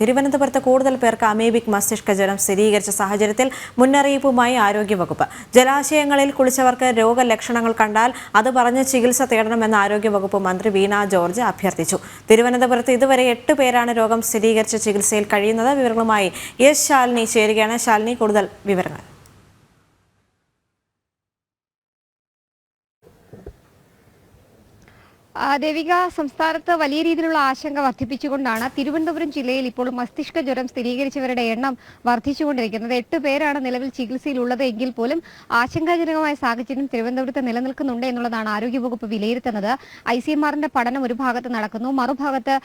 തിരുവനന്തപുരത്ത് കൂടുതൽ പേർക്ക് അമീബിക് മസ്തിഷ്ക ജ്വരം സ്ഥിരീകരിച്ച സാഹചര്യത്തിൽ മുന്നറിയിപ്പുമായി ആരോഗ്യവകുപ്പ്. ജലാശയങ്ങളിൽ കുളിച്ചവർക്ക് രോഗലക്ഷണങ്ങൾ കണ്ടാൽ അത് പറഞ്ഞ് ചികിത്സ തേടണമെന്ന് ആരോഗ്യവകുപ്പ് മന്ത്രി വീണ ജോർജ് അഭ്യർത്ഥിച്ചു. തിരുവനന്തപുരത്ത് ഇതുവരെ 8 പേരാണ് രോഗം സ്ഥിരീകരിച്ച് ചികിത്സയിൽ കഴിയുന്നത്. വിവരങ്ങളുമായി എസ് ശാലിനി ചേരുകയാണ്. ശാലിനി, കൂടുതൽ വിവരങ്ങൾ. ദേവിക, സംസ്ഥാനത്ത് വലിയ രീതിയിലുള്ള ആശങ്ക വർദ്ധിപ്പിച്ചുകൊണ്ടാണ് തിരുവനന്തപുരം ജില്ലയിൽ ഇപ്പോൾ മസ്തിഷ്ക ജ്വരം സ്ഥിരീകരിച്ചവരുടെ എണ്ണം വർദ്ധിച്ചുകൊണ്ടിരിക്കുന്നത്. 8 പേരാണ് നിലവിൽ ചികിത്സയിലുള്ളത് എങ്കിൽ പോലും ആശങ്കാജനകമായ സാഹചര്യം തിരുവനന്തപുരത്ത് നിലനിൽക്കുന്നുണ്ട് എന്നുള്ളതാണ് ആരോഗ്യവകുപ്പ് വിലയിരുത്തുന്നത്. ICMR-ന്റെ പഠനം ഒരു ഭാഗത്ത് നടക്കുന്നു, മറുഭാഗത്ത്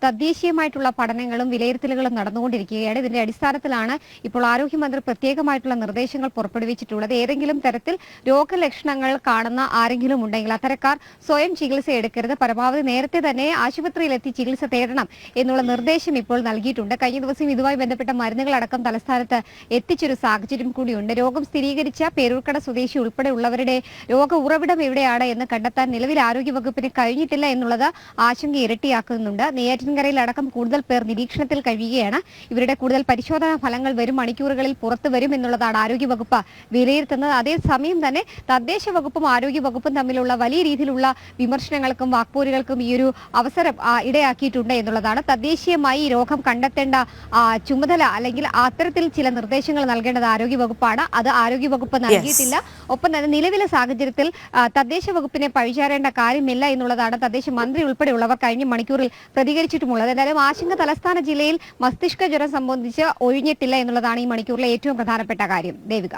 തദ്ദേശീയമായിട്ടുള്ള പഠനങ്ങളും വിലയിരുത്തലുകളും നടന്നുകൊണ്ടിരിക്കുകയാണ്. ഇതിന്റെ അടിസ്ഥാനത്തിലാണ് ഇപ്പോൾ ആരോഗ്യമന്ത്രി പ്രത്യേകമായിട്ടുള്ള നിർദ്ദേശങ്ങൾ പുറപ്പെടുവിച്ചിട്ടുള്ളത്. ഏതെങ്കിലും തരത്തിൽ രോഗലക്ഷണങ്ങൾ കാണുന്ന ആരെങ്കിലും ഉണ്ടെങ്കിൽ അത്തരക്കാർ സ്വയം ചികിത്സ എടുക്കരുത്, പരമാവധി നേരത്തെ തന്നെ ആശുപത്രിയിലെത്തി ചികിത്സ തേടണം എന്നുള്ള നിർദ്ദേശം ഇപ്പോൾ നൽകിയിട്ടുണ്ട്. കഴിഞ്ഞ ദിവസം ഇതുമായി ബന്ധപ്പെട്ട മരുന്നുകളടക്കം തലസ്ഥാനത്ത് എത്തിച്ചൊരു സാഹചര്യം കൂടിയുണ്ട്. രോഗം സ്ഥിരീകരിച്ച പേരൂർക്കട സ്വദേശി ഉൾപ്പെടെയുള്ളവരുടെ രോഗ ഉറവിടം എവിടെയാണ് എന്ന് കണ്ടെത്താൻ നിലവിൽ ആരോഗ്യവകുപ്പിന് കഴിഞ്ഞിട്ടില്ല എന്നുള്ളത് ആശങ്ക ഇരട്ടിയാക്കുന്നുണ്ട്. നെയ്യാറ്റിൻകരയിൽ അടക്കം കൂടുതൽ പേർ നിരീക്ഷണത്തിൽ കഴിയുകയാണ്. ഇവരുടെ കൂടുതൽ പരിശോധനാ ഫലങ്ങൾ വരും മണിക്കൂറുകളിൽ പുറത്തു വരും എന്നുള്ളതാണ് ആരോഗ്യവകുപ്പ് വിലയിരുത്തുന്നത്. അതേസമയം തന്നെ തദ്ദേശ വകുപ്പും ആരോഗ്യവകുപ്പും തമ്മിലുള്ള വലിയ രീതിയിലുള്ള വിമർശനങ്ങൾക്കും വാക്പോരുകൾക്കും ഈ ഒരു അവസരം ഇടയാക്കിയിട്ടുണ്ട് എന്നുള്ളതാണ്. തദ്ദേശീയമായി രോഗം കണ്ടെത്തേണ്ട ചുമതല അല്ലെങ്കിൽ അത്തരത്തിൽ ചില നിർദ്ദേശങ്ങൾ നൽകേണ്ടത് ആരോഗ്യവകുപ്പാണ്. അത് ആരോഗ്യവകുപ്പ് നൽകിയിട്ടില്ല. ഒപ്പം തന്നെ നിലവിലെ സാഹചര്യത്തിൽ തദ്ദേശ വകുപ്പിനെ പഴിചാരേണ്ട കാര്യമില്ല എന്നുള്ളതാണ് തദ്ദേശ മന്ത്രി ഉൾപ്പെടെയുള്ളവർ കഴിഞ്ഞ മണിക്കൂറിൽ പ്രതികരിച്ചിട്ടുമുള്ളത്. എന്തായാലും ആശങ്ക തലസ്ഥാന ജില്ലയിൽ മസ്തിഷ്ക ജ്വരം സംബന്ധിച്ച് ഒഴിഞ്ഞിട്ടില്ല എന്നുള്ളതാണ് ഈ മണിക്കൂറിലെ ഏറ്റവും പ്രധാനപ്പെട്ട കാര്യം. ദേവിക.